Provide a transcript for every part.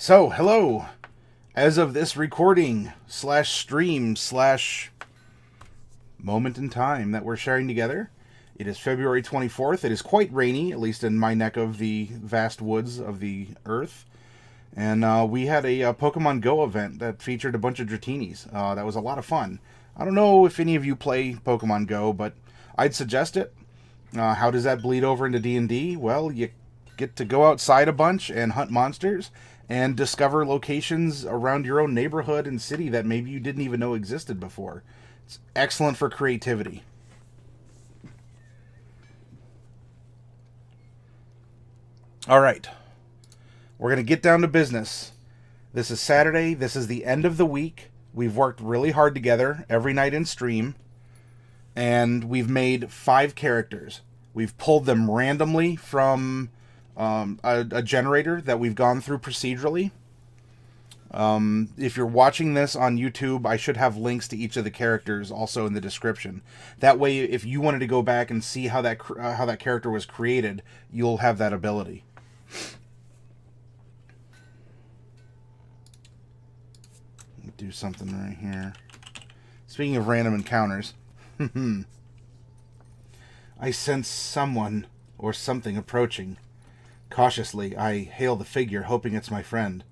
So, hello. As of this recording slash stream slash moment in time that we're sharing together, it is February 24th. It is quite rainy, at least in my neck of the vast woods of the earth. And we had a Pokemon Go event that featured a bunch of Dratinis. That was a lot of fun. I don't know if any of you play Pokemon Go, but I'd suggest it. How does that bleed over into D&D? Well, you get to go outside a bunch and hunt monsters and discover locations around your own neighborhood and city that maybe you didn't even know existed before. It's excellent for creativity. All right. We're going to get down to business. This is Saturday. This is the end of the week. We've worked really hard together every night in stream. And we've made 5 characters. We've pulled them randomly from a generator that we've gone through procedurally. If you're watching this on YouTube, I should have links to each of the characters also in the description. That way, if you wanted to go back and see how that character was created, you'll have that ability. Do something right here. Speaking of random encounters, I sense someone or something approaching. Cautiously, I hail the figure, hoping it's my friend.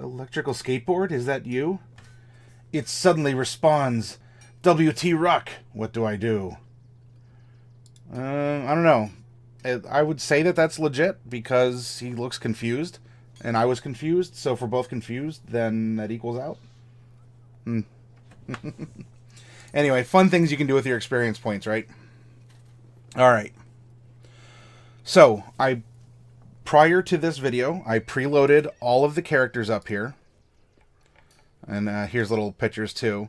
Electrical skateboard, is that you? It suddenly responds, WT Ruck. What do I do? I don't know. I would say that that's legit because he looks confused, and I was confused, so if we're both confused, then that equals out. Anyway, fun things you can do with your experience points, right? All right. So, prior to this video, I preloaded all of the characters up here. And here's little pictures, too.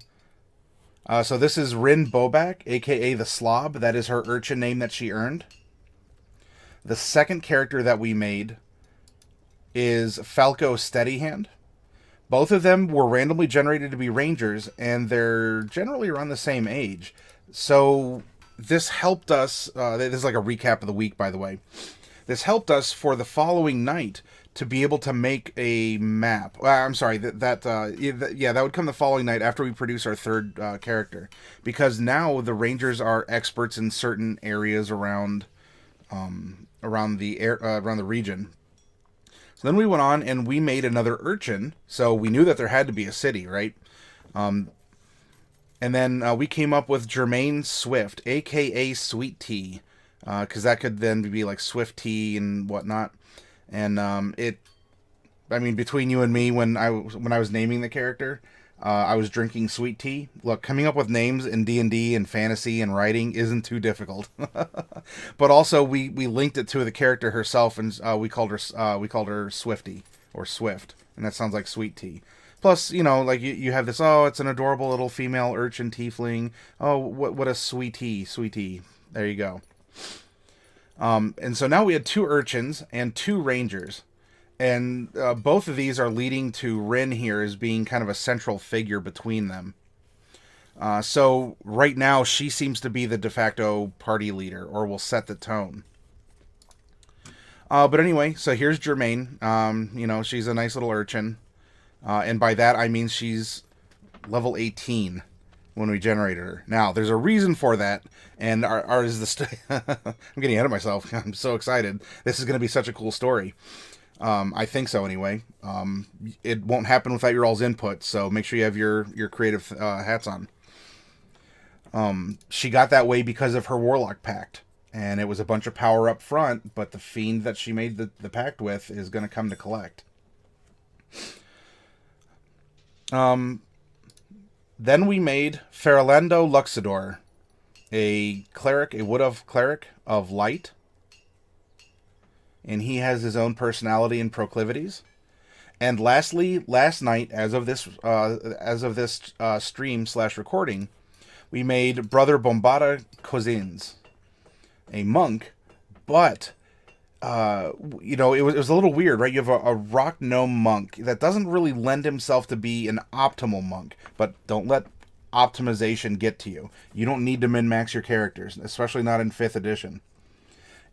So this is Rin Bobak, a.k.a. the Slob. That is her urchin name that she earned. The second character that we made is Falco Steadyhand. Both of them were randomly generated to be rangers, and they're generally around the same age. So this helped us. This is like a recap of the week, by the way. This helped us for the following night to be able to make a map. I'm sorry, that would come the following night after we produce our third character, because now the rangers are experts in certain areas around the region. So then we went on and we made another urchin. So we knew that there had to be a city, right? And then we came up with Jermaine Swift, a.k.a. Sweet Tea, because that could then be like Swift Tea and whatnot. And between you and me, when I was naming the character, I was drinking sweet tea. Look, coming up with names in D&D and fantasy and writing isn't too difficult. But also, we linked it to the character herself, and we called her Swifty or Swift, and that sounds like sweet tea. Plus, like you have this. Oh, it's an adorable little female urchin tiefling. Oh, what a sweetie. There you go. And so now we had 2 urchins and 2 rangers. And both of these are leading to Rin here as being kind of a central figure between them. So right now she seems to be the de facto party leader, or will set the tone. But anyway, so here's Jermaine. She's a nice little urchin. And by that I mean she's level 18 when we generated her. Now, there's a reason for that, and I'm getting ahead of myself. I'm so excited. This is going to be such a cool story. I think so anyway. It won't happen without your all's input, so make sure you have your creative hats on. She got that way because of her Warlock pact, and it was a bunch of power up front, but the fiend that she made the pact with is going to come to collect. Then we made Ferrolando Luxador, a wood elf cleric of light. And he has his own personality and proclivities. And lastly, last night, as of this stream / recording, we made Brother Bombada Cousins, a monk, but it was a little weird, right? You have a rock gnome monk that doesn't really lend himself to be an optimal monk, but don't let optimization get to you. You don't need to min-max your characters, especially not in 5th edition.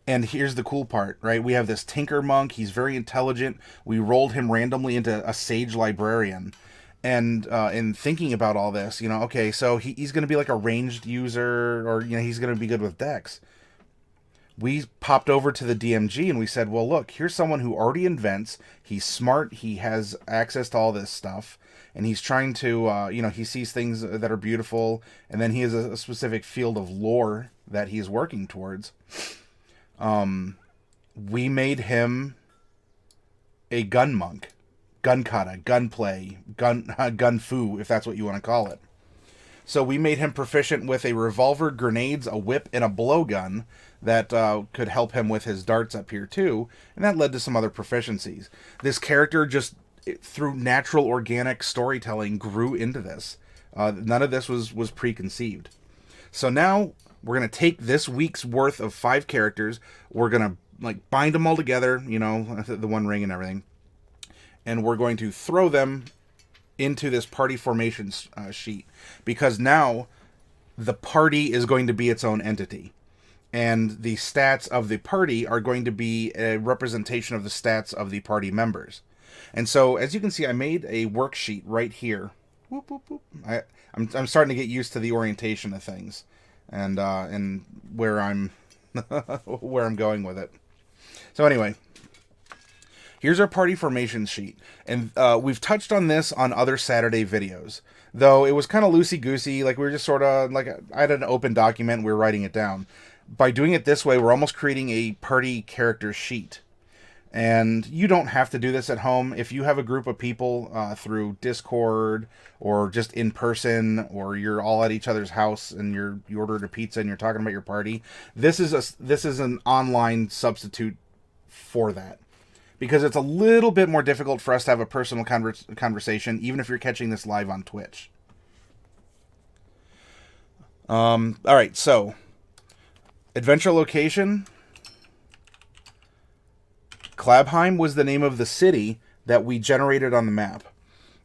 And here's the cool part, right? We have this tinker monk. He's very intelligent. We rolled him randomly into a sage librarian. And in thinking about all this, okay, so he's going to be like a ranged user, or he's going to be good with decks. We popped over to the DMG and we said, well, look, here's someone who already invents. He's smart. He has access to all this stuff. And he's trying to, he sees things that are beautiful. And then he has a specific field of lore that he's working towards. We made him a gun monk, gun kata, gunplay, gun fu, if that's what you want to call it. So we made him proficient with a revolver, grenades, a whip, and a blowgun that could help him with his darts up here too, and that led to some other proficiencies. This character just, through natural organic storytelling, grew into this. None of this was preconceived. So now we're going to take this week's worth of 5 characters. We're going to bind them all together, the one ring and everything. And we're going to throw them into this party formation sheet. Because now the party is going to be its own entity. And the stats of the party are going to be a representation of the stats of the party members. And so, as you can see, I made a worksheet right here. Whoop, whoop, whoop. I'm starting to get used to the orientation of things. And where I'm where I'm going with it. So anyway, here's our party formation sheet, and we've touched on this on other Saturday videos, though it was kind of loosey-goosey. Like we were just sort of I had an open document, we were writing it down. By doing it this way, we're almost creating a party character sheet. And you don't have to do this at home. If you have a group of people through Discord or just in person, or you're all at each other's house and you ordered a pizza and you're talking about your party, this is an online substitute for that. Because it's a little bit more difficult for us to have a personal conversation, even if you're catching this live on Twitch. All right, so adventure location. Klabheim was the name of the city that we generated on the map.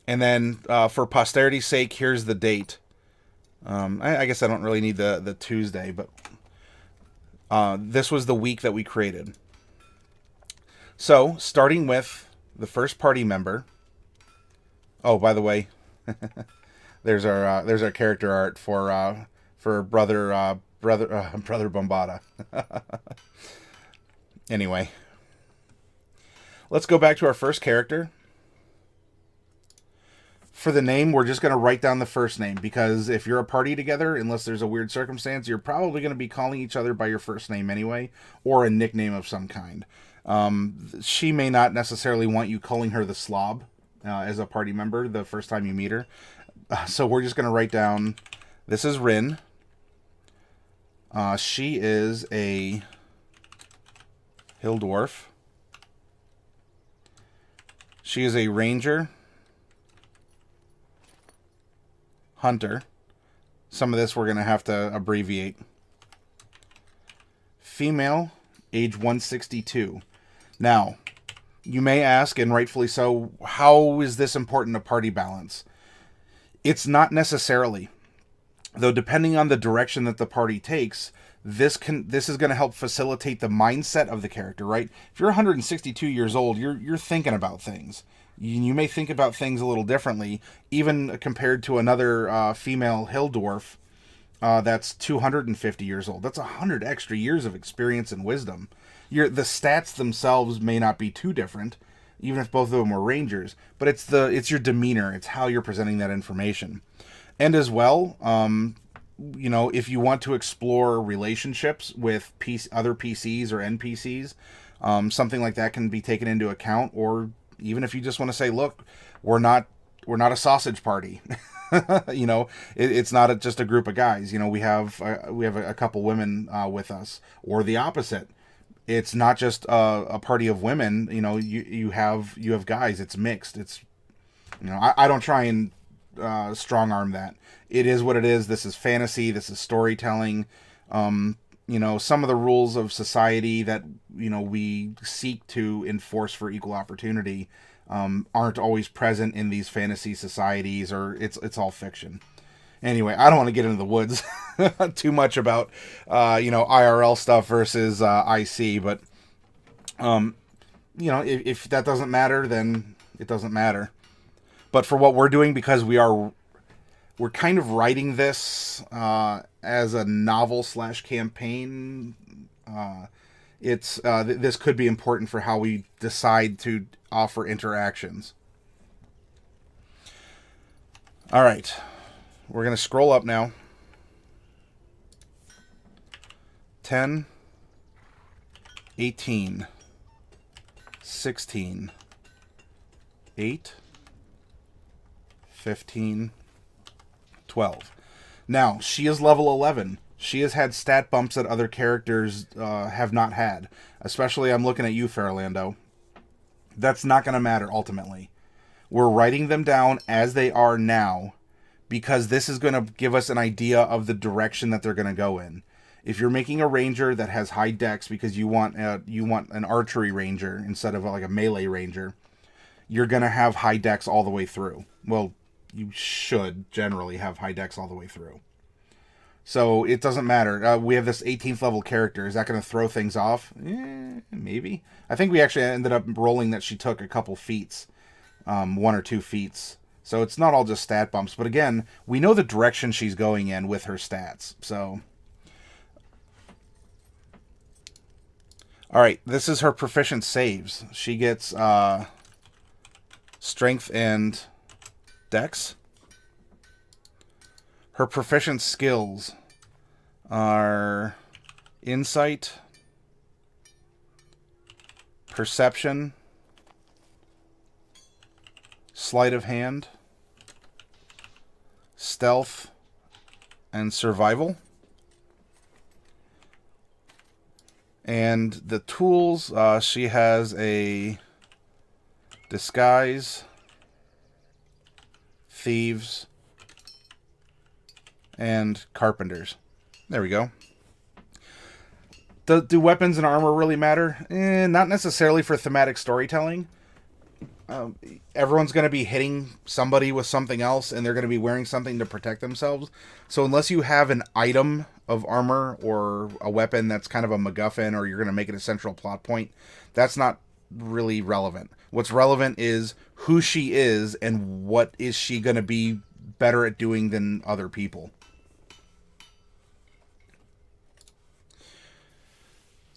And then, for posterity's sake, here's the date. I guess I don't really need the Tuesday, but this was the week that we created. So, starting with the first party member. Oh, by the way, there's our character art for brother Bombada. Anyway. Let's go back to our first character. For the name, we're just going to write down the first name, because if you're a party together, unless there's a weird circumstance, you're probably going to be calling each other by your first name anyway, or a nickname of some kind. She may not necessarily want you calling her the slob as a party member the first time you meet her. So we're just going to write down, this is Rin. She is a hill dwarf. She is a ranger, hunter. Some of this we're going to have to abbreviate. Female, age 162. Now, you may ask, and rightfully so, how is this important to party balance? It's not necessarily. Though depending on the direction that the party takes, this is going to help facilitate the mindset of the character, right? If you're 162 years old, you're thinking about things. You may think about things a little differently, even compared to another female hill dwarf that's 250 years old. That's 100 extra years of experience and wisdom. The stats themselves may not be too different, even if both of them were rangers, but it's your demeanor, it's how you're presenting that information. And as well, if you want to explore relationships with other PCs or NPCs, something like that can be taken into account. Or even if you just want to say, look, we're not a sausage party. It's not just a group of guys. We have a couple women with us, or the opposite. It's not just a party of women. You have guys. It's mixed. It's I don't try and strong arm that. It is what it is. This is fantasy. This is storytelling. Some of the rules of society that we seek to enforce for equal opportunity aren't always present in these fantasy societies, or it's all fiction. Anyway, I don't want to get into the woods too much about, IRL stuff versus IC, but, if that doesn't matter, then it doesn't matter. But for what we're doing, because we're kind of writing this as a novel / campaign, this could be important for how we decide to offer interactions. All right. We're going to scroll up now. 10, 18, 16, 8, 15, 12. Now, she is level 11. She has had stat bumps that other characters have not had. Especially, I'm looking at you, Fairlando. That's not going to matter, ultimately. We're writing them down as they are now, because this is going to give us an idea of the direction that they're going to go in. If you're making a ranger that has high dex because you want an archery ranger instead of like a melee ranger, you're going to have high dex all the way through. Well, you should generally have high dex all the way through. So it doesn't matter. We have this 18th level character. Is that going to throw things off? Maybe. I think we actually ended up rolling that she took a couple feats. 1 or 2 feats. So it's not all just stat bumps. But again, we know the direction she's going in with her stats. So, alright, this is her proficient saves. She gets strength and dex. Her proficient skills are insight, perception, sleight of hand, stealth, and survival. And the tools, she has a disguise, thieves, and carpenters. There we go. Do weapons and armor really matter? Not necessarily for thematic storytelling. Everyone's going to be hitting somebody with something else, and they're going to be wearing something to protect themselves. So unless you have an item of armor or a weapon that's kind of a MacGuffin, or you're going to make it a central plot point, that's not really relevant. What's relevant is who she is and what is she going to be better at doing than other people.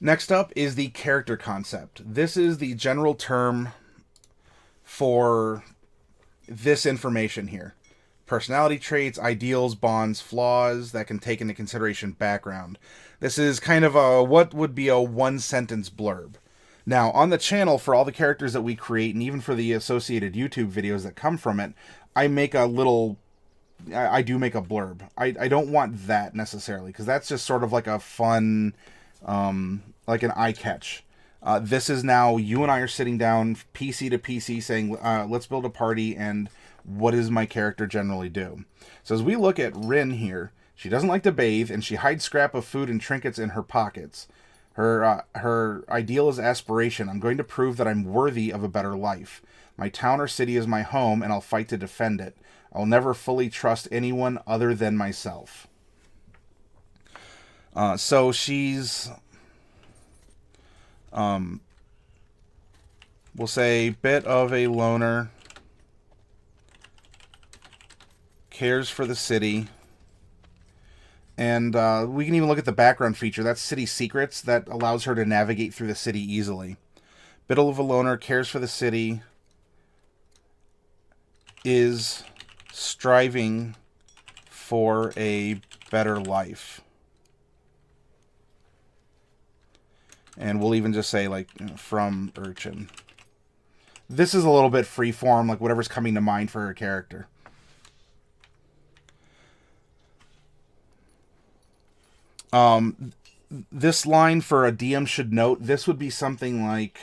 Next up is the character concept. This is the general term for this information here. Personality traits, ideals, bonds, flaws that can take into consideration background. This is kind of what would be a 1-sentence blurb. Now, on the channel, for all the characters that we create, and even for the associated YouTube videos that come from it, I do make a blurb. I don't want that necessarily, because that's just sort of like a fun, like an eye catch. This is now, you and I are sitting down, PC to PC, saying, let's build a party, and what does my character generally do? So as we look at Rin here, she doesn't like to bathe, and she hides scrap of food and trinkets in her pockets. Her ideal is aspiration. I'm going to prove that I'm worthy of a better life. My town or city is my home, and I'll fight to defend it. I'll never fully trust anyone other than myself. So she's... we'll say bit of a loner, cares for the city, and we can even look at the background feature. That's city secrets. That allows her to navigate through the city easily. Bit of a loner, cares for the city, is striving for a better life. And we'll even just say, like, from urchin. This is a little bit freeform, like whatever's coming to mind for her character. This line for a DM should note, this would be something like,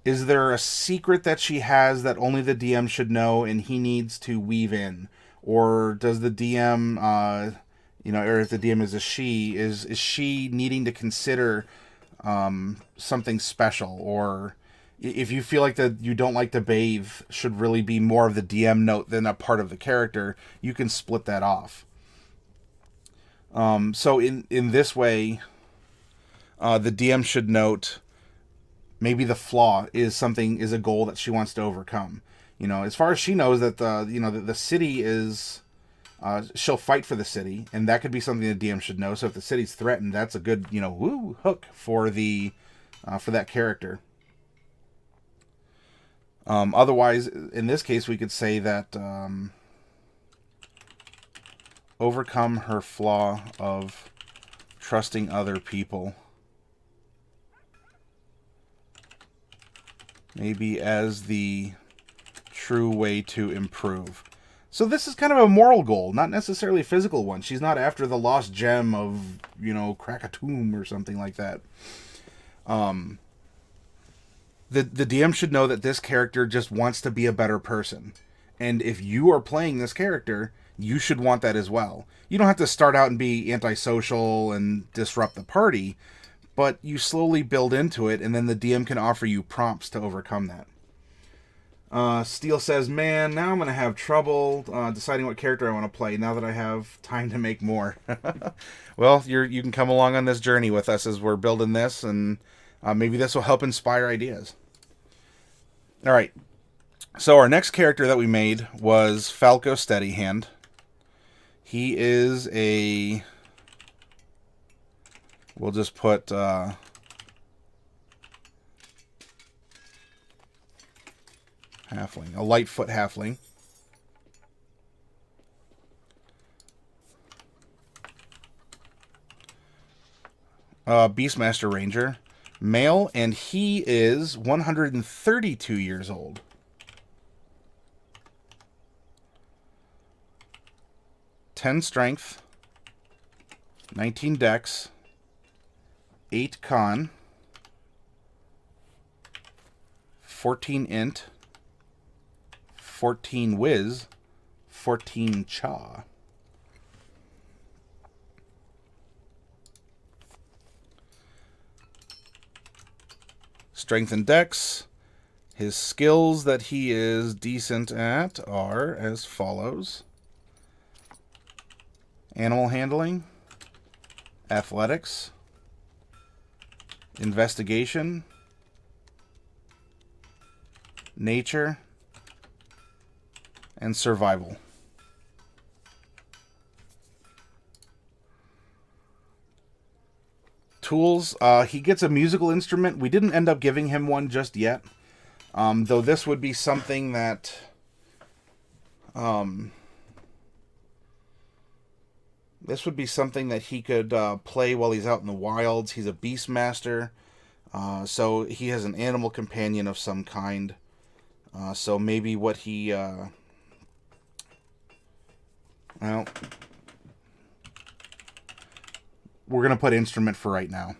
is there a secret that she has that only the DM should know and he needs to weave in? Or does the DM... or if the DM is a she, is she needing to consider something special? Or if you feel like that you don't like to bathe should really be more of the DM note than a part of the character, you can split that off. So in this way, the DM should note maybe the flaw is a goal that she wants to overcome. As far as she knows that the city is, she'll fight for the city, and that could be something the DM should know. So if the city's threatened, that's a good hook for for that character. Otherwise, in this case, we could say that overcome her flaw of trusting other people. Maybe as the true way to improve. So this is kind of a moral goal, not necessarily a physical one. She's not after the lost gem of, crack a tomb or something like that. The DM should know that this character just wants to be a better person. And if you are playing this character, you should want that as well. You don't have to start out and be antisocial and disrupt the party, but you slowly build into it, and then the DM can offer you prompts to overcome that. Steele says, man, now I'm going to have trouble deciding what character I want to play now that I have time to make more. Well, you can come along on this journey with us as we're building this, and maybe this will help inspire ideas. All right. So our next character that we made was Falco Steadyhand. He is a... We'll just put... halfling. A Lightfoot halfling. Beastmaster Ranger. Male, and he is 132 years old. 10 strength, 19 dex, 8 con, 14 int, 14 whiz, 14 chaw. Strength and dex. His skills that he is decent at are as follows: animal handling, athletics, investigation, nature, and survival. Tools, he gets a musical instrument. We didn't end up giving him one just yet, though this would be something that he could play while he's out in the wilds. He's a beastmaster, so he has an animal companion of some kind. So maybe what he well, we're going to put instrument for right now.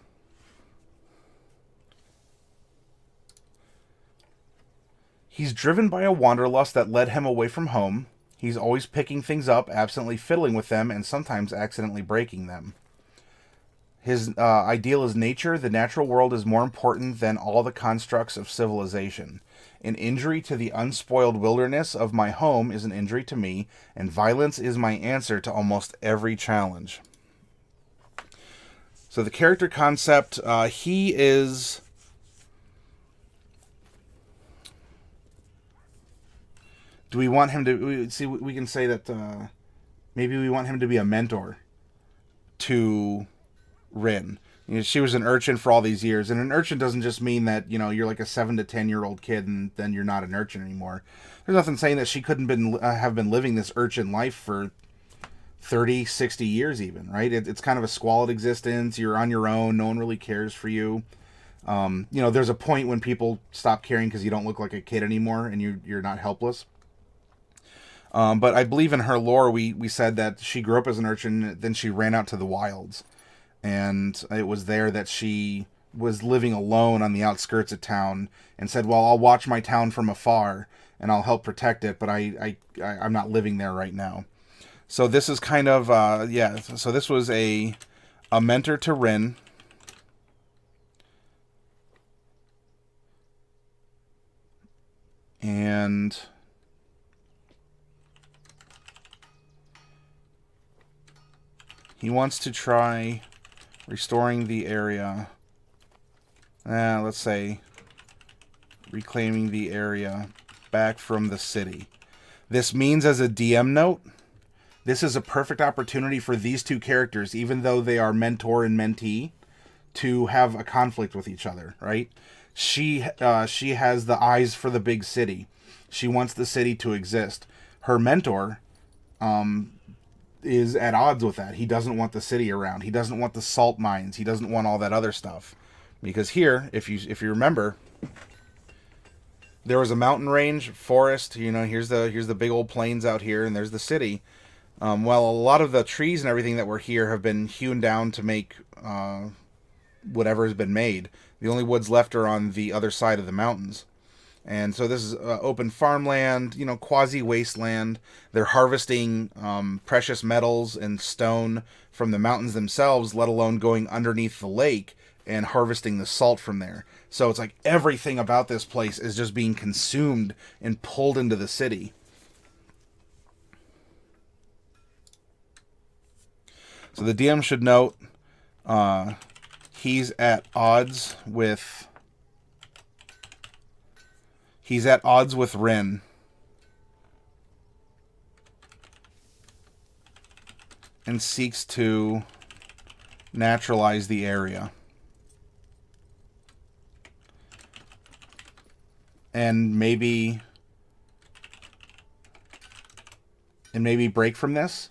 He's driven by a wanderlust that led him away from home. He's always picking things up, absently fiddling with them, and sometimes accidentally breaking them. His ideal is nature. The natural world is more important than all the constructs of civilization. An injury to the unspoiled wilderness of my home is an injury to me, and violence is my answer to almost every challenge. So the character concept, he is... Do we want him to... See, we can say that maybe we want him to be a mentor to Rin. She was an urchin for all these years, and an urchin doesn't just mean that, you're like a 7 to 10-year-old kid and then you're not an urchin anymore. There's nothing saying that she couldn't have been living this urchin life for 30, 60 years even, right? It's kind of a squalid existence. You're on your own. No one really cares for you. There's a point when people stop caring because you don't look like a kid anymore and you're not helpless. But I believe in her lore, we said that she grew up as an urchin, then she ran out to the wilds. And it was there that she was living alone on the outskirts of town and said, well, I'll watch my town from afar and I'll help protect it, but I'm not living there right now. So this is kind of, so this was a mentor to Rin. and he wants to try restoring the area. Let's say reclaiming the area back from the city. This means, as a DM note, this is a perfect opportunity for these two characters, even though they are mentor and mentee, to have a conflict with each other, right? She has the eyes for the big city. She wants the city to exist. Her mentor is at odds with that. He doesn't want the city around. He doesn't want the salt mines. He doesn't want all that other stuff. Because here, if you remember, there was a mountain range, forest. You know, here's the big old plains out here, and there's the city. Well, a lot of the trees and everything that were here have been hewn down to make whatever has been made. The only woods left are on the other side of the mountains. And so this is open farmland, you know, quasi-wasteland. They're harvesting precious metals and stone from the mountains themselves, let alone going underneath the lake and harvesting the salt from there. So it's like everything about this place is just being consumed and pulled into the city. So the DM should note he's at odds with Rin. And seeks to naturalize the area. And maybe break from this.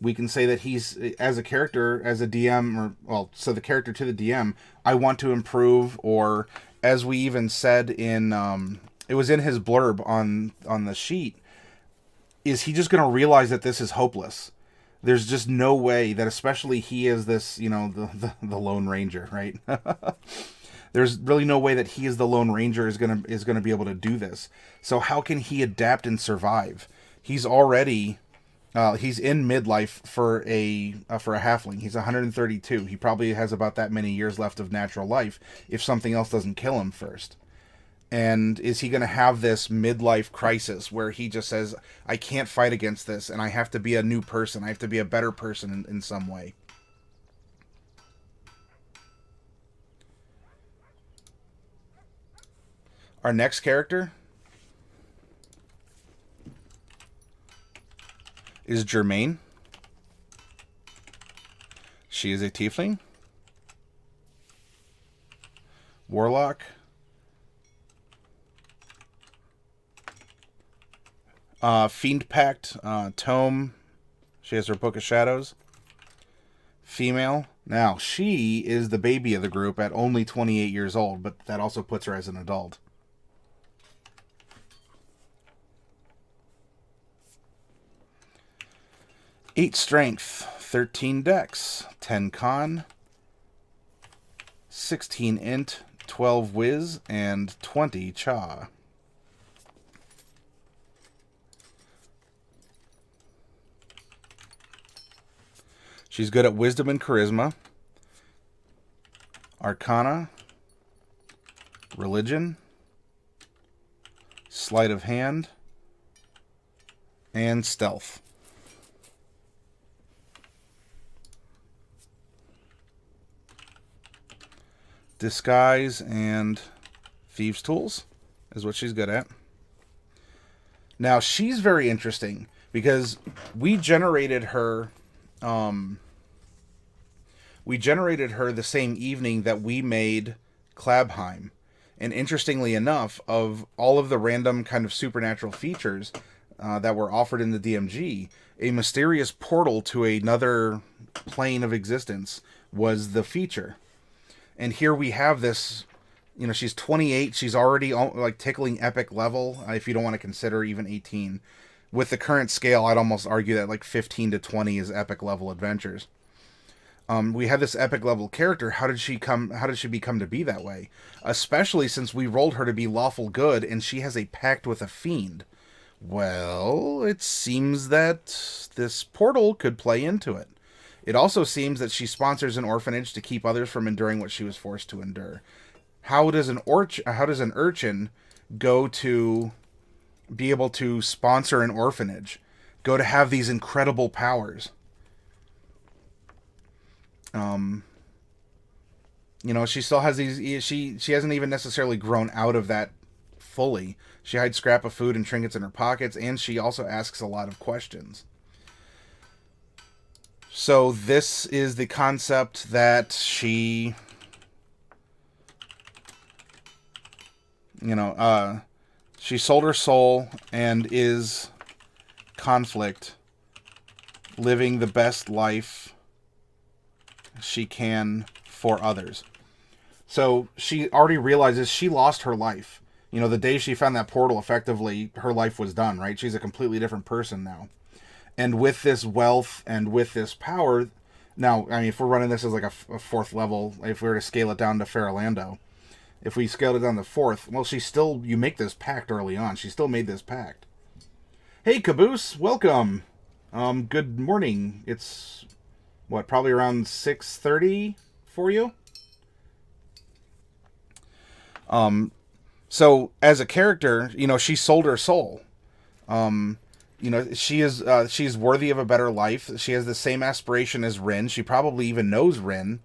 We can say that he's, as a character, as a DM, or, well, so the character to the DM, I want to improve, or as we even said in, it was in his blurb on the sheet, is he just going to realize that this is hopeless? There's just no way that, especially he is this, you know, the Lone Ranger, right? There's really no way that he as the Lone Ranger is gonna be able to do this. So how can he adapt and survive? He's already he's in midlife for a halfling. He's 132. He probably has about that many years left of natural life if something else doesn't kill him first. And is he going to have this midlife crisis where he just says, I can't fight against this, and I have to be a new person. I have to be a better person in some way. Our next character is Germaine. She is a tiefling. Warlock. Fiend Pact, Tome. She has her Book of Shadows. Female. Now, she is the baby of the group at only 28 years old, but that also puts her as an adult. Eight strength, 13 dex, 10 con, 16 int, 12 whiz, and 20 cha. She's good at wisdom and charisma, arcana, religion, sleight of hand, and stealth. Disguise and thieves' tools is what she's good at. Now, she's very interesting because we generated her the same evening that we made Klabheim. And interestingly enough, of all of the random kind of supernatural features that were offered in the DMG, a mysterious portal to another plane of existence was the feature. And here we have this, you know, she's 28. She's already like tickling epic level, if you don't want to consider even 18. With the current scale, I'd almost argue that like 15 to 20 is epic level adventures. We have this epic level character. How did she become to be that way? Especially since we rolled her to be lawful good and she has a pact with a fiend. Well, it seems that this portal could play into it. It also seems that she sponsors an orphanage to keep others from enduring what she was forced to endure. How does an urchin go to be able to sponsor an orphanage, go to have these incredible powers. You know, she still has these. She hasn't even necessarily grown out of that fully. She hides scrap of food and trinkets in her pockets, and she also asks a lot of questions. So this is the concept that she, you know, she sold her soul and is conflict, living the best life she can for others. So she already realizes she lost her life. You know, the day she found that portal, effectively, her life was done, right? She's a completely different person now. And with this wealth and with this power, now, I mean, if we're running this as like a fourth level, if we were to scale it down to Farolando, if we scaled it down to fourth, well, you make this pact early on. She still made this pact. Hey, Caboose, welcome. Good morning. It's, what, probably around 6:30 for you? So as a character, you know, she sold her soul. You know, she's worthy of a better life. She has the same aspiration as Rin. She probably even knows Rin,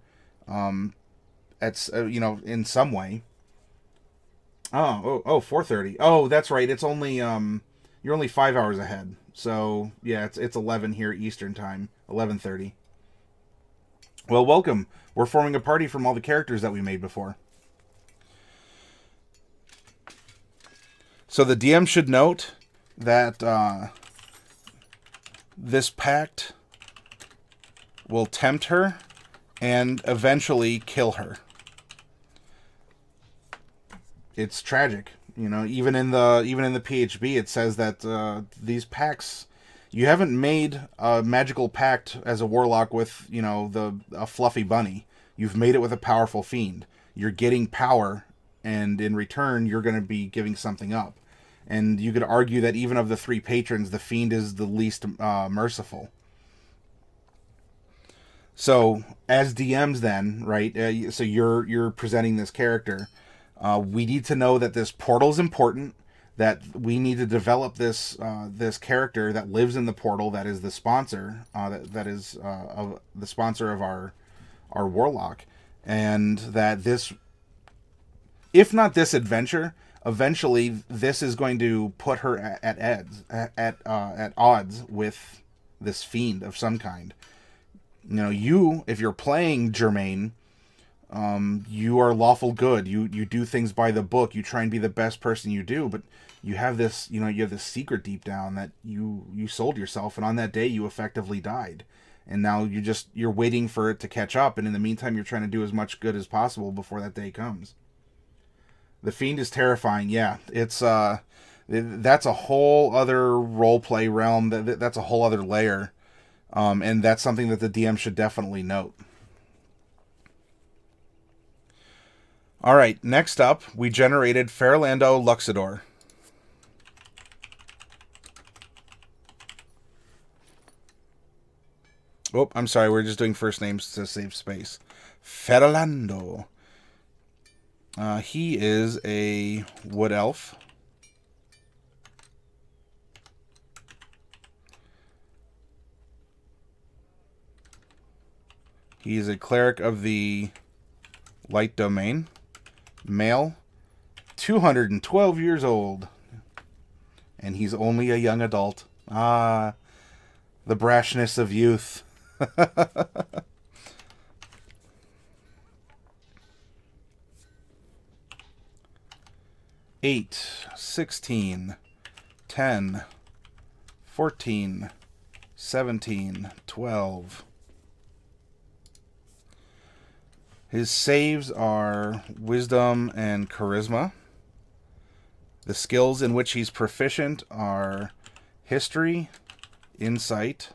you know, in some way. 4:30. Oh, that's right. It's only you're only 5 hours ahead. So yeah, it's 11 here Eastern time. 11:30. Well, welcome. We're forming a party from all the characters that we made before. So the DM should note that this pact will tempt her and eventually kill her. It's tragic, you know. Even in the PHB, it says that these pacts, you haven't made a magical pact as a warlock with, you know, a fluffy bunny. You've made it with a powerful fiend. You're getting power, and in return, you're going to be giving something up. And you could argue that even of the three patrons, the fiend is the least merciful. So, as DMs then, right, so you're presenting this character. We need to know that this portal is important, that we need to develop this character that lives in the portal, that is the sponsor, that is the sponsor of our warlock, and that this, if not this adventure, eventually this is going to put her at odds with this fiend of some kind. You know, if you're playing Germain, you are lawful good. You do things by the book. You try and be the best person you do, but you have this, you know, you have this secret deep down that you sold yourself, and on that day you effectively died. And now you're waiting for it to catch up, and in the meantime you're trying to do as much good as possible before that day comes. The fiend is terrifying. Yeah, it's that's a whole other roleplay realm. That's a whole other layer, and that's something that the DM should definitely note. All right, next up, we generated Farolando Luxador. Oh, I'm sorry, we're just doing first names to save space. Farolando. He is a wood elf. He is a cleric of the light domain. Male, 212 years old. And he's only a young adult. Ah, the brashness of youth. 8, 16, 10, 14, 17, 12. His saves are wisdom and charisma. The skills in which he's proficient are history, insight,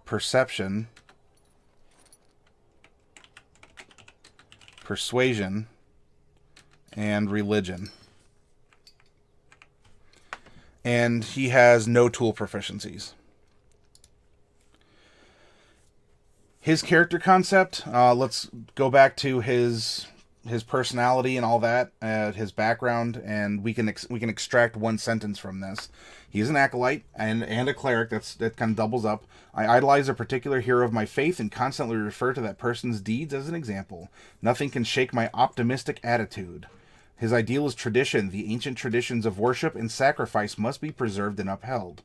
perception, persuasion, and religion. And he has no tool proficiencies. His character concept, let's go back to his his personality and all that, his background, and we can extract one sentence from this. He's an acolyte and a cleric. That kind of doubles up. I idolize a particular hero of my faith and constantly refer to that person's deeds as an example. Nothing can shake my optimistic attitude. His ideal is tradition. The ancient traditions of worship and sacrifice must be preserved and upheld.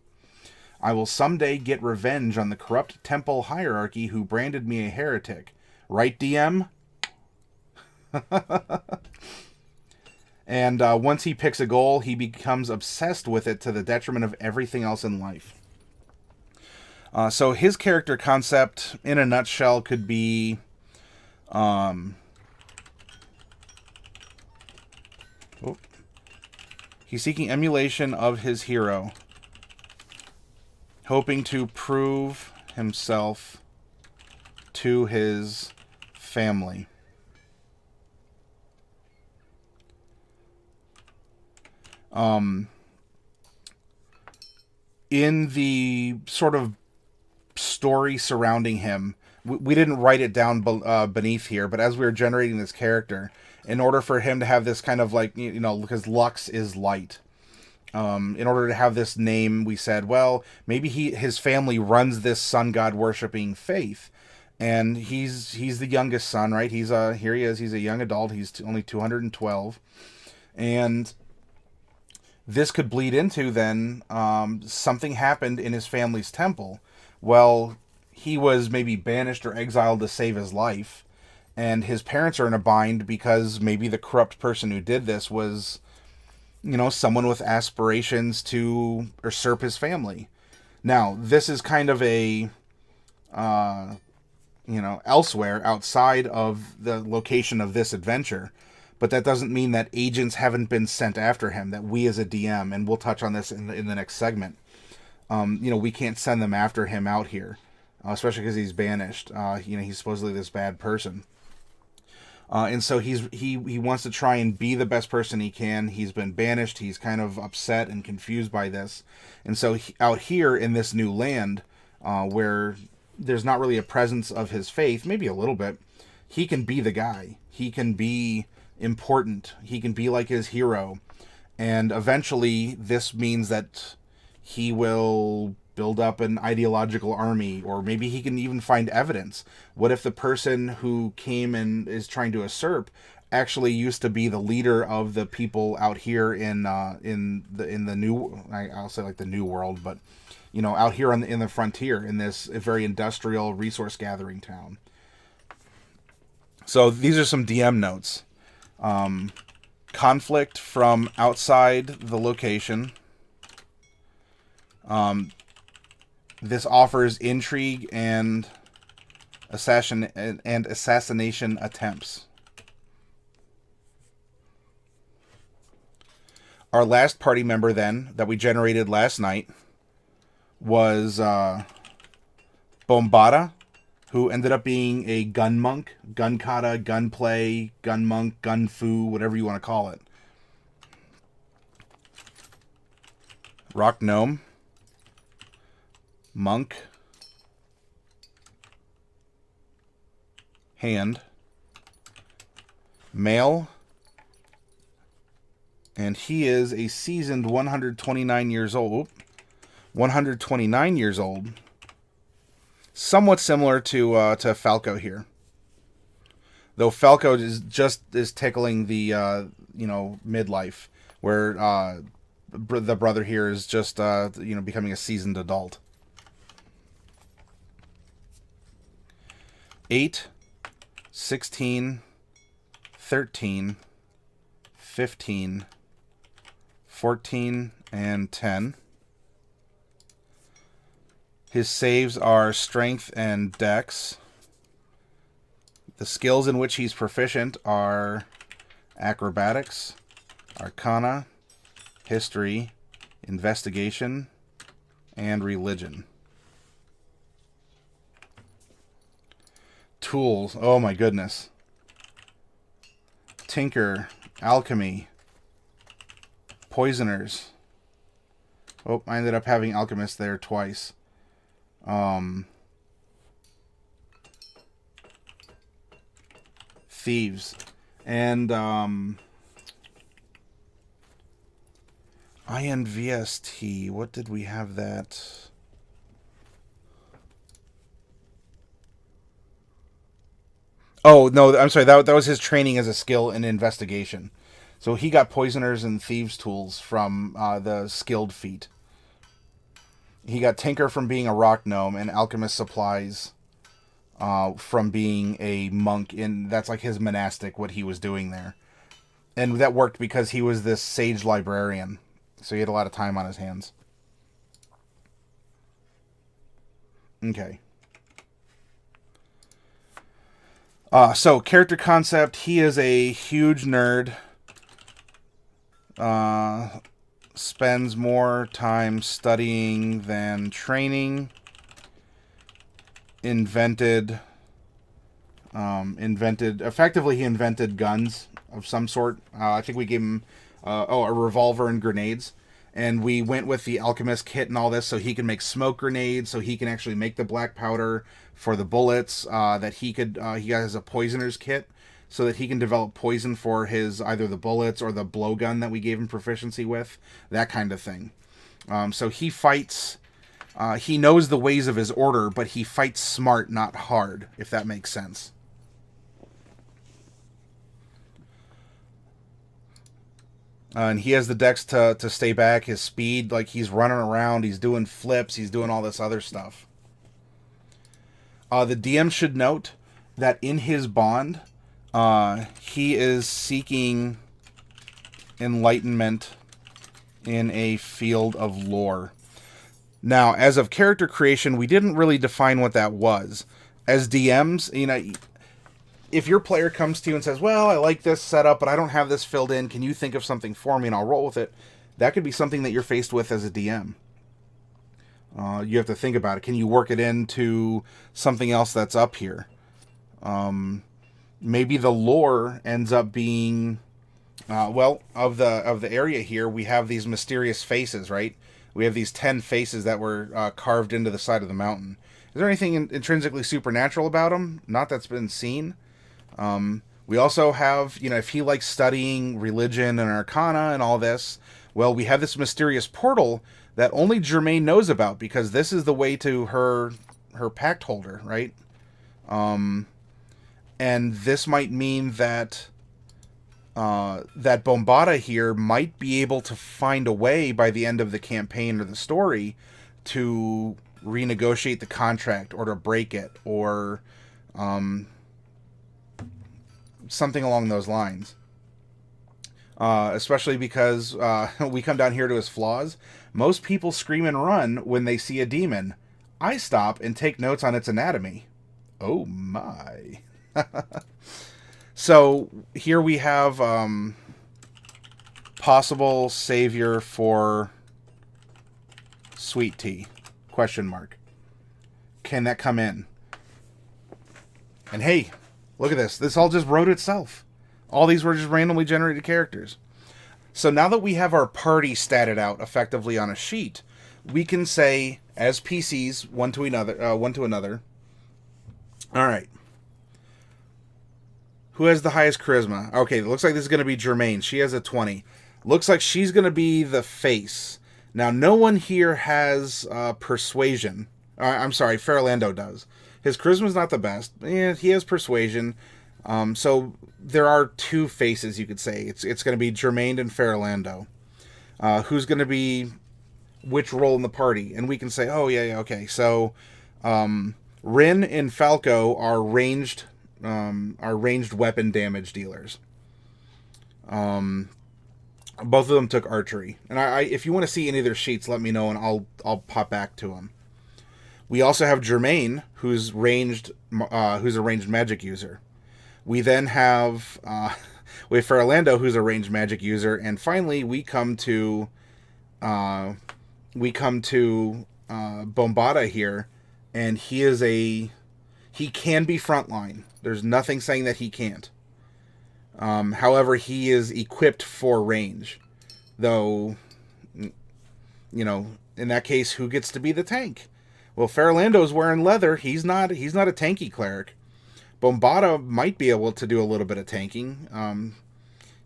I will someday get revenge on the corrupt temple hierarchy who branded me a heretic. Right, DM? And once he picks a goal, he becomes obsessed with it to the detriment of everything else in life. So his character concept, in a nutshell, could be... he's seeking emulation of his hero, hoping to prove himself to his family. In the sort of story surrounding him, we didn't write it down beneath here, but as we were generating this character, in order for him to have this kind of like, you know, because Lux is light, in order to have this name, we said, well, maybe his family runs this sun god worshipping faith, and he's the youngest son, right? Here he is. He's a young adult. He's only 212, and this could bleed into then something happened in his family's temple. Well, he was maybe banished or exiled to save his life, and his parents are in a bind because maybe the corrupt person who did this was, you know, someone with aspirations to usurp his family. Now, this is kind of a, you know, elsewhere outside of the location of this adventure. But that doesn't mean that agents haven't been sent after him, that we as a DM, and we'll touch on this in the next segment, you know, we can't send them after him out here, especially because he's banished. You know, he's supposedly this bad person. And so he wants to try and be the best person he can. He's been banished. He's kind of upset and confused by this. And so out here in this new land, where there's not really a presence of his faith, maybe a little bit, he can be the guy. He can be important. He can be like his hero. And eventually this means that he will build up an ideological army, or maybe he can even find evidence. What if the person who came and is trying to usurp actually used to be the leader of the people out here in the new, I'll say like the new world, but you know, out here in the frontier, in this very industrial resource gathering town. So these are some DM notes. Conflict from outside the location. This offers intrigue and assassination attempts. Our last party member then that we generated last night was Bombada, who ended up being a gun monk, gun kata, gun play, gun monk, gun fu, whatever you want to call it. Rock gnome, monk, hand, male, and he is a seasoned 129 years old. 129 years old. Somewhat similar to Falco here, though Falco is tickling the you know, midlife, where the brother here is just you know, becoming a seasoned adult. 8, 16, 13, 15, 14, and 10. His saves are strength and dex. The skills in which he's proficient are acrobatics, arcana, history, investigation, and religion. Tools. Oh my goodness. Tinker, alchemy, poisoners. Oh, I ended up having alchemist there twice. Thieves. And INVST, what did we have that? Oh, no, I'm sorry. That was his training as a skill in investigation. So he got poisoners and thieves' tools from the skilled feat. He got tinker from being a rock gnome and alchemist supplies from being a monk. That's like his monastic, what he was doing there. And that worked because he was this sage librarian. So he had a lot of time on his hands. Okay. So, character concept. He is a huge nerd. Spends more time studying than training. Effectively, he invented guns of some sort. I think we gave him, a revolver and grenades. And we went with the alchemist kit and all this so he can make smoke grenades, so he can actually make the black powder for the bullets, that he has a poisoner's kit so that he can develop poison for his, either the bullets or the blowgun that we gave him proficiency with, that kind of thing. So he fights, he knows the ways of his order, but he fights smart, not hard, if that makes sense. And he has the dex to stay back. His speed, like he's running around, he's doing flips, he's doing all this other stuff. The DM should note that in his bond, he is seeking enlightenment in a field of lore. Now, as of character creation, we didn't really define what that was. As DMs, if your player comes to you and says, well, I like this setup, but I don't have this filled in, can you think of something for me and I'll roll with it? That could be something that you're faced with as a DM. You have to think about it. Can you work it into something else that's up here? Maybe the lore ends up being, of the area here, we have these mysterious faces, right? We have these 10 faces that were carved into the side of the mountain. Is there anything intrinsically supernatural about them? Not that's been seen. We also have, if he likes studying religion and arcana and all this, well, we have this mysterious portal that only Germaine knows about because this is the way to her pact holder, right? And this might mean that that Bombada here might be able to find a way by the end of the campaign or the story to renegotiate the contract or to break it or something along those lines. Especially because we come down here to his flaws. Most people scream and run when they see a demon. I stop and take notes on its anatomy. Oh my. So here we have possible savior for sweet tea? Question mark. Can that come in? And hey, look at this. This all just wrote itself. All these were just randomly generated characters. So now that we have our party statted out effectively on a sheet, we can say as PCs one to another. All right. Who has the highest charisma? Okay, it looks like this is going to be Germaine. She has a 20. Looks like she's going to be the face. Now, no one here has persuasion. I'm sorry, Farolando does. His charisma's not the best. He has persuasion. So there are two faces, you could say. It's going to be Germaine and Farolando. Who's going to be which role in the party? And we can say, oh, yeah, okay. So Rin and Falco are ranged weapon damage dealers. Both of them took archery. And I if you want to see any of their sheets, let me know and I'll pop back to them. We also have Germaine, who's a ranged magic user. We then have Farolando, who's a ranged magic user, and finally we come to Bombada here, and he can be frontline. There's nothing saying that he can't. However, he is equipped for range, though. In that case, who gets to be the tank? Well, Farolando's wearing leather. He's not a tanky cleric. Bombada might be able to do a little bit of tanking.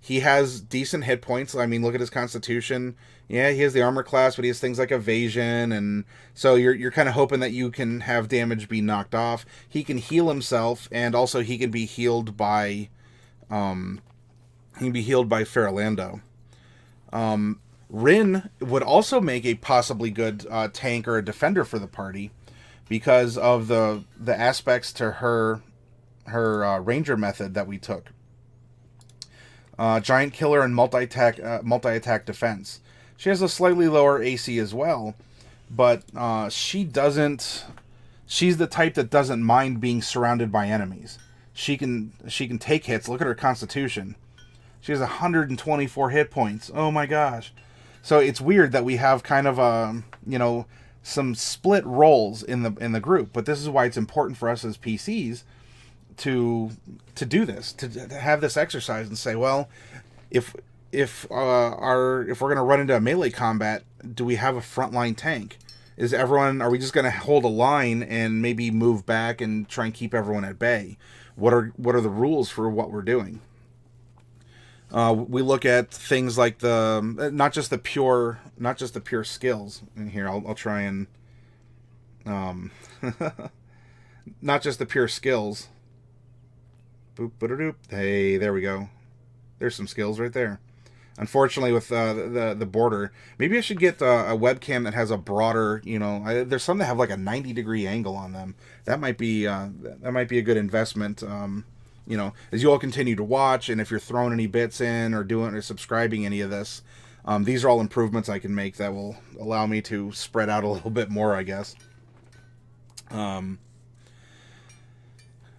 He has decent hit points. I mean, look at his constitution. Yeah, he has the armor class, but he has things like evasion, and so you're kind of hoping that you can have damage be knocked off. He can heal himself, and also he can be healed by, Ferrolando. Rin would also make a possibly good tank or a defender for the party because of the aspects to her ranger method that we took. Giant killer and multi-attack defense. She has a slightly lower AC as well, but she's the type that doesn't mind being surrounded by enemies. She can take hits. Look at her constitution. She has 124 hit points. Oh my gosh. So it's weird that we have kind of some split roles in the group, but this is why it's important for us as PCs to do this, to have this exercise and say, well, if we're going to run into a melee combat, do we have a frontline tank? Are we just going to hold a line and maybe move back and try and keep everyone at bay? What are the rules for what we're doing? We look at things like not just the pure skills. And here I'll try and not just the pure skills. Boop, ba-da-doop. Hey, there we go. There's some skills right there. Unfortunately, with the border, maybe I should get a webcam that has a broader. There's some that have like a 90-degree angle on them. That might be a good investment. As you all continue to watch, and if you're throwing any bits in or subscribing any of this, these are all improvements I can make that will allow me to spread out a little bit more, I guess.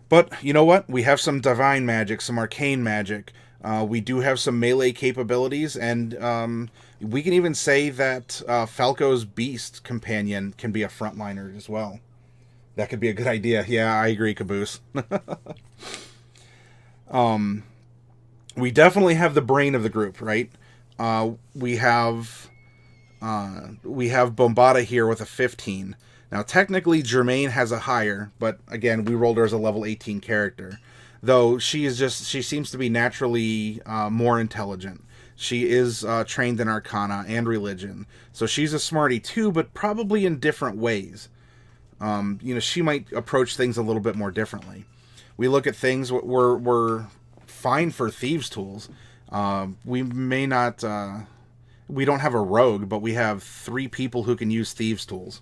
But you know what? We have some divine magic, some arcane magic. We do have some melee capabilities, and we can even say that Falco's Beast companion can be a frontliner as well. That could be a good idea. Yeah, I agree, Caboose. We definitely have the brain of the group, right? We have Bombada here with a 15. Now, technically, Germaine has a higher, but again, we rolled her as a level 18 character. Though she seems to be naturally more intelligent. She is trained in Arcana and Religion, so she's a smarty too, but probably in different ways. She might approach things a little bit more differently. We look at things, we're fine for thieves' tools. We may not, we don't have a rogue, but we have 3 people who can use thieves' tools.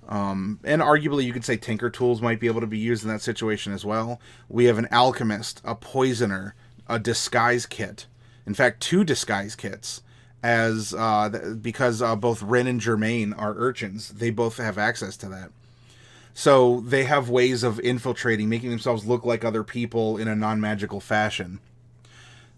And arguably you could say tinker tools might be able to be used in that situation as well. We have an alchemist, a poisoner, a disguise kit. In fact, 2 disguise kits, because both Rin and Germaine are urchins. They both have access to that. So they have ways of infiltrating, making themselves look like other people in a non-magical fashion.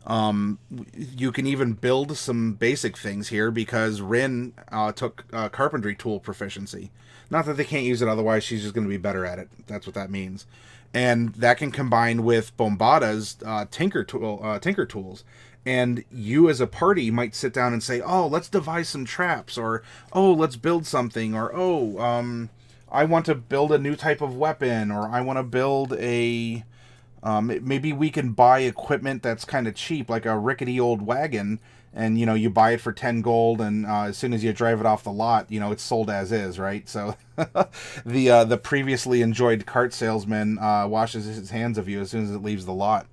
You can even build some basic things here because Rin took carpentry tool proficiency. Not that they can't use it, otherwise she's just going to be better at it. That's what that means. And that can combine with Bombada's tinker tools. And you as a party might sit down and say, oh, let's devise some traps, or, oh, let's build something, or, oh, I want to build a new type of weapon, or I want to build a... maybe we can buy equipment that's kind of cheap, like a rickety old wagon, and, you buy it for 10 gold, and as soon as you drive it off the lot, it's sold as is, right? So the previously enjoyed cart salesman washes his hands of you as soon as it leaves the lot.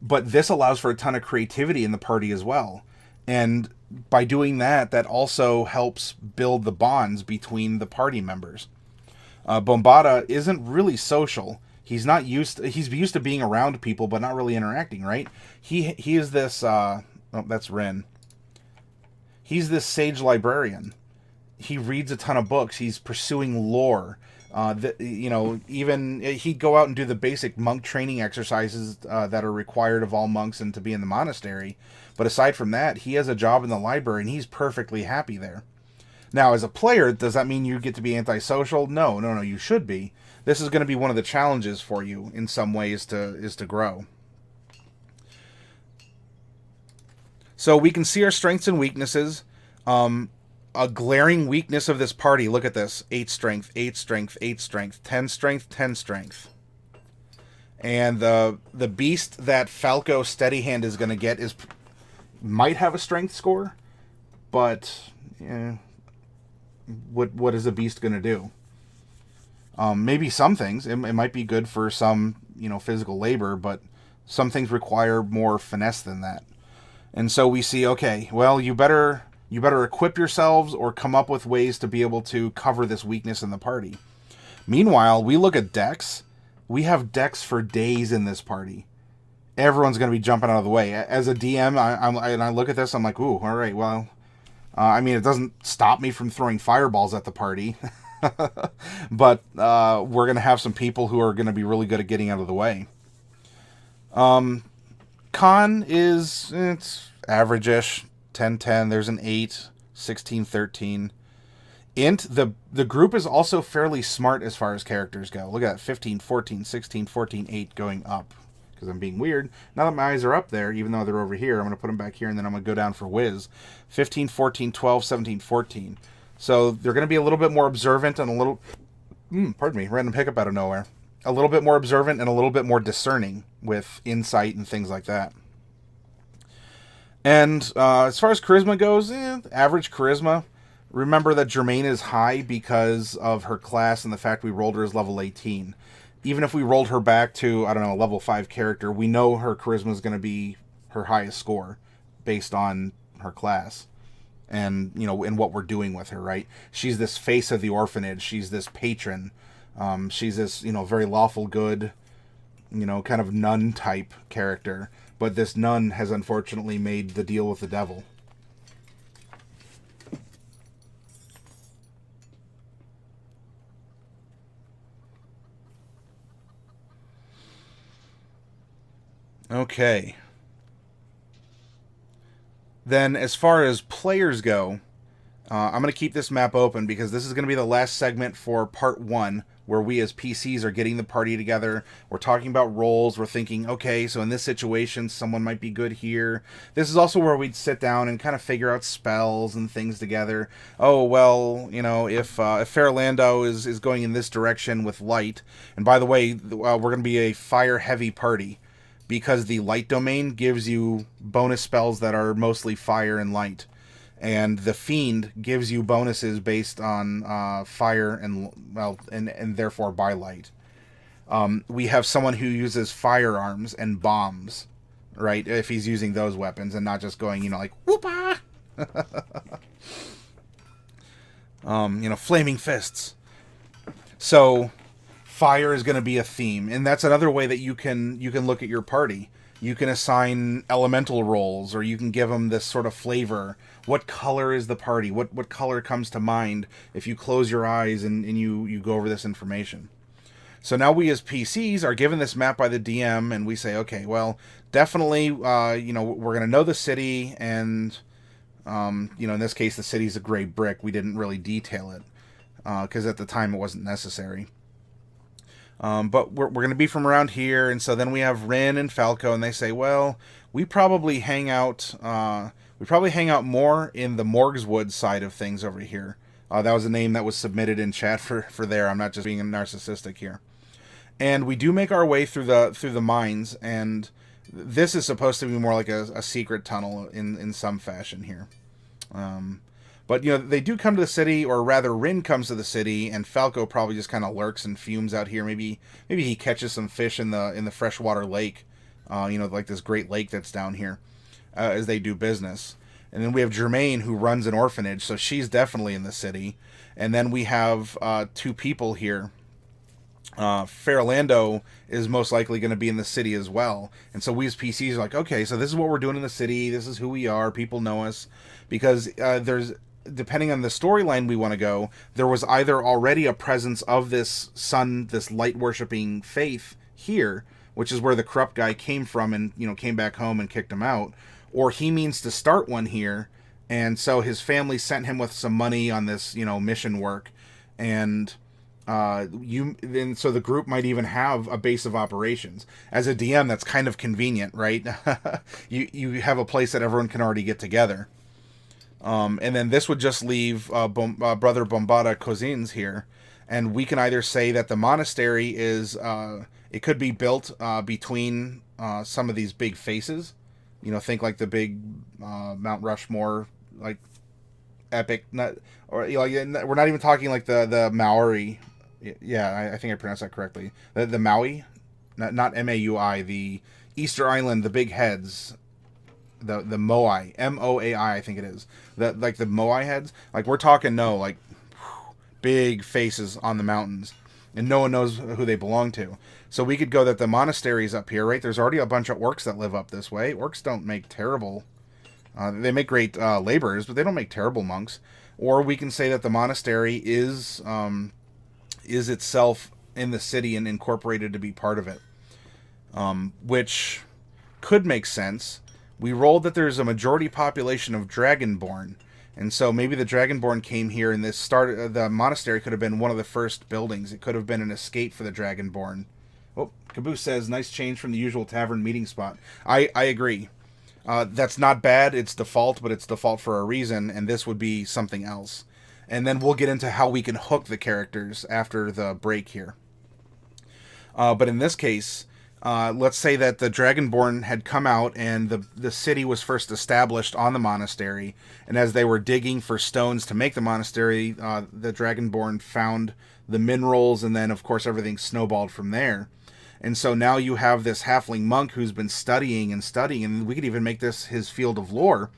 But this allows for a ton of creativity in the party as well. And by doing that also helps build the bonds between the party members. Bombada isn't really social. He's used to being around people, but not really interacting, right? He is this, that's Ren. He's this sage librarian. He reads a ton of books. He's pursuing lore. Even he'd go out and do the basic monk training exercises that are required of all monks and to be in the monastery. But aside from that, he has a job in the library, and he's perfectly happy there. Now, as a player, does that mean you get to be antisocial? No, you should be. This is going to be one of the challenges for you in some ways is to grow. So we can see our strengths and weaknesses. A glaring weakness of this party, look at this. 8 strength, 8 strength, 8 strength, 10 strength, 10 strength. And the beast that Falco Steadyhand is going to get might have a strength score, but what is a beast going to do? Maybe some things. It might be good for some, physical labor, but some things require more finesse than that. And so we see, okay, well, you better equip yourselves or come up with ways to be able to cover this weakness in the party. Meanwhile, we look at decks. We have decks for days in this party. Everyone's going to be jumping out of the way. As a DM, I look at this, I'm like, ooh, all right, well, it doesn't stop me from throwing fireballs at the party. But we're going to have some people who are going to be really good at getting out of the way. Con it's average-ish, 10-10. There's an 8, 16-13. Int, the group is also fairly smart as far as characters go. Look at that, 15, 14, 16, 14, 8 going up. Because I'm being weird. Now that my eyes are up there, even though they're over here, I'm going to put them back here, and then I'm going to go down for whiz. 15, 14, 12, 17, 14. So they're going to be a little bit more observant and a little... pardon me, random hiccup out of nowhere. A little bit more observant and a little bit more discerning with insight and things like that. And as far as charisma goes, average charisma. Remember that Germaine is high because of her class and the fact we rolled her as level 18. Even if we rolled her back to, I don't know, a level 5 character, we know her charisma is going to be her highest score based on her class. And, in what we're doing with her, right? She's this face of the orphanage. She's this patron. She's this, very lawful good, kind of nun type character. But this nun has unfortunately made the deal with the devil. Okay. Then, as far as players go, I'm going to keep this map open because this is going to be the last segment for part 1, where we as PCs are getting the party together. We're talking about roles. We're thinking, okay, so in this situation, someone might be good here. This is also where we'd sit down and kind of figure out spells and things together. Oh, well, if Fairlando is going in this direction with light, and by the way, we're going to be a fire-heavy party, because the light domain gives you bonus spells that are mostly fire and light. And the Fiend gives you bonuses based on fire and therefore by light. We have someone who uses firearms and bombs, right? If he's using those weapons and not just going, like, whoop-ah! Flaming fists. So... fire is going to be a theme, and that's another way that you can look at your party. You can assign elemental roles, or you can give them this sort of flavor. What color is the party? What color comes to mind if you close your eyes and you go over this information? So now we as PCs are given this map by the DM, and we say, okay, well, definitely, we're going to know the city, and, in this case, the city's a gray brick. We didn't really detail it, because at the time it wasn't necessary. But we're going to be from around here, and so then we have Rin and Falco, and they say, well, we probably hang out more in the Morgswood side of things over here. That was a name that was submitted in chat for there. I'm not just being narcissistic here. And we do make our way through the mines, and this is supposed to be more like a secret tunnel in some fashion here. But, they do come to the city, or rather Rin comes to the city, and Falco probably just kind of lurks and fumes out here. Maybe he catches some fish in the freshwater lake, like this great lake that's down here, as they do business. And then we have Germaine, who runs an orphanage, so she's definitely in the city. And then we have 2 people here. Fairlando is most likely going to be in the city as well. And so we as PCs are like, okay, so this is what we're doing in the city. This is who we are. People know us. Because depending on the storyline we want to go, there was either already a presence of this sun, this light-worshipping faith here, which is where the corrupt guy came from and, came back home and kicked him out, or he means to start one here, and so his family sent him with some money on this, mission work, and so the group might even have a base of operations. As a DM, that's kind of convenient, right? you have a place that everyone can already get together. And then this would just leave Brother Bombada Cousins here, and we can either say that the monastery is It could be built between some of these big faces. You know, think like the big Mount Rushmore, like epic. Not or you know, we're not even talking like the Maori. Yeah, I think I pronounced that correctly. The Maui, not Maui. The Easter Island, the big heads. The Moai, Moai, I think it is. Like the Moai heads. Like we're talking like big faces on the mountains, and no one knows who they belong to. So we could go that the monastery's up here, right? There's already a bunch of orcs that live up this way. Orcs don't make terrible. They make great laborers, but they don't make terrible monks. Or we can say that the monastery is itself in the city and incorporated to be part of it, which could make sense. We rolled that there's a majority population of Dragonborn, and so maybe the Dragonborn came here, and the monastery could have been one of the first buildings. It could have been an escape for the Dragonborn. Oh, Caboose says, nice change from the usual tavern meeting spot. I agree. That's not bad. It's default, but it's default for a reason, and this would be something else. And then we'll get into how we can hook the characters after the break here. But in this case, let's say that the Dragonborn had come out and the city was first established on the monastery, and as they were digging for stones to make the monastery, the Dragonborn found the minerals, and then of course everything snowballed from there. And so now you have this halfling monk who's been studying, and we could even make this his field of lore.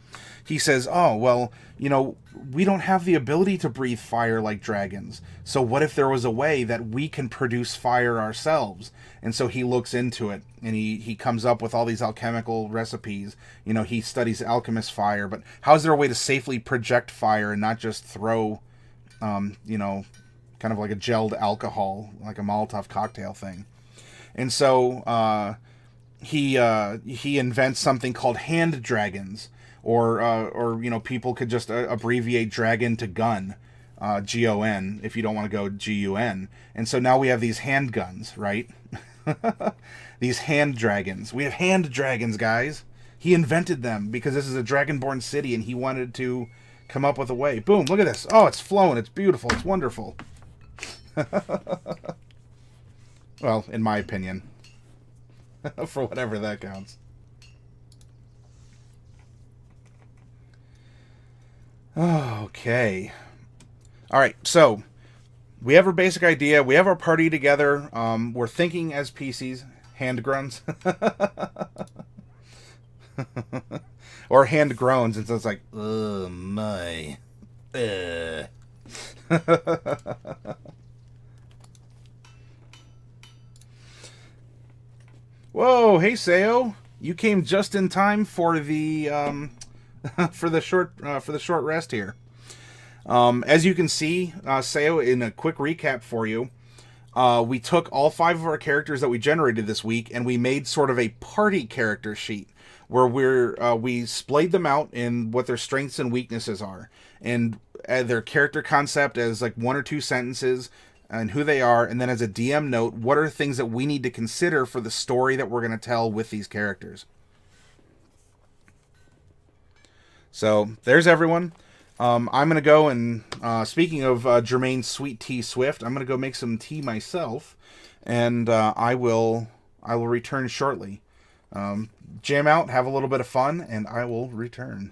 He says, oh, well, you know, we don't have the ability to breathe fire like dragons. So what if there was a way that we can produce fire ourselves? And so he looks into it, and he comes up with all these alchemical recipes. You know, he studies alchemist fire, but how's there a way to safely project fire and not just throw, you know, kind of like a gelled alcohol, like a Molotov cocktail thing? And so he invents something called hand dragons, or you know, people could just abbreviate dragon to gun, G-O-N, if you don't want to go G-U-N. And so now we have these handguns, right? These hand dragons. We have hand dragons, guys. He invented them because this is a Dragonborn city, and he wanted to come up with a way. Boom! Look at this. Oh, it's flowing. It's beautiful. It's wonderful. Well, in my opinion. For whatever that counts. Okay. Alright, so we have our basic idea. We have our party together. We're thinking as PCs. Hand grunts. Or hand groans, and so it's like, oh my. Whoa, hey Sayo, you came just in time for the for the short rest here. As you can see, Sayo, in a quick recap for you, we took all 5 of our characters that we generated this week, and we made sort of a party character sheet where we splayed them out in what their strengths and weaknesses are, and their character concept as like 1 or 2 sentences, and who they are, and then as a DM note, what are things that we need to consider for the story that we're going to tell with these characters. So there's everyone. I'm going to go and, speaking of Jermaine's Sweet Tea Swift, I'm going to go make some tea myself, and I will return shortly. Jam out, have a little bit of fun, and I will return.